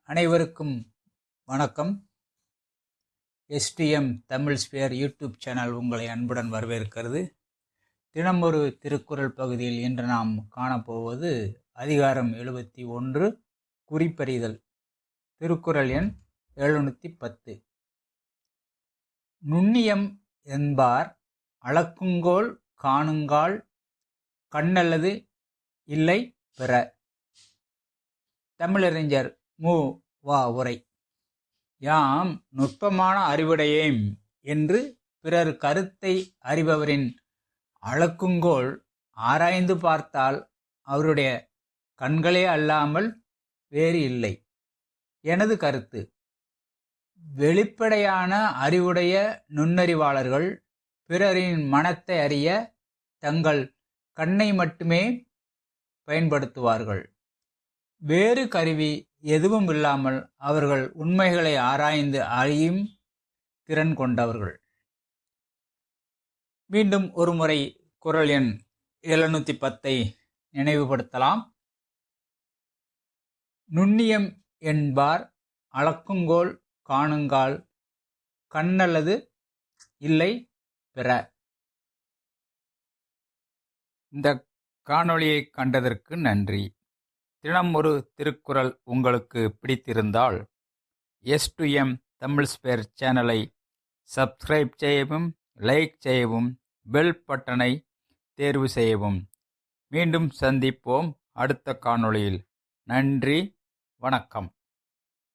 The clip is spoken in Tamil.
அனைவருக்கும் வணக்கம். STM Tamil spare YouTube channel உங்களை அன்புடன் வரவேற்கிறது. தினம் ஒரு திருக்குறள் பகுதியில் இன்று நாம் காணப்போவது அதிகாரம் 71 குறிப்பறிதல். திருக்குறள் எண் 710. நுண்ணியம் என்பார் அளக்குங்கோல் காணுங்கால் கண்ணல்லது இல்லை பிற. தமிழறிஞர் மு. வா. உரை. யாம் நுட்பமான அறிவுடையேம் என்று பிறர் கருத்தை அறிபவரின் அளக்குங்கோல் ஆராய்ந்து பார்த்தால் அவருடைய கண்களே அல்லாமல் வேறு இல்லை. எனது கருத்து, வெளிப்படையான அறிவுடைய நுண்ணறிவாளர்கள் பிறரின் மனத்தை அறிய தங்கள் கண்ணை மட்டுமே பயன்படுத்துவார்கள். வேறு கருவி எதுவும் இல்லாமல் அவர்கள் உண்மைகளை ஆராய்ந்து அறியும் திறன் கொண்டவர்கள். மீண்டும் ஒரு முறை குறள் எண் 710 நினைவுபடுத்தலாம். நுண்ணியம் என்பார் அளக்குங்கோல் காணுங்கால் கண்ணல்லது இல்லை பிற. இந்த காணொளியை கண்டதற்கு நன்றி. தினம் ஒரு திருக்குறள் உங்களுக்கு பிடித்திருந்தால் எஸ்2எம் தமிழ் ஸ்பேர் சேனலை சப்ஸ்கிரைப் செய்யவும், லைக் செய்யவும், பெல் பட்டனை தேர்வு செய்யவும். மீண்டும் சந்திப்போம் அடுத்த காணொளியில். நன்றி, வணக்கம்.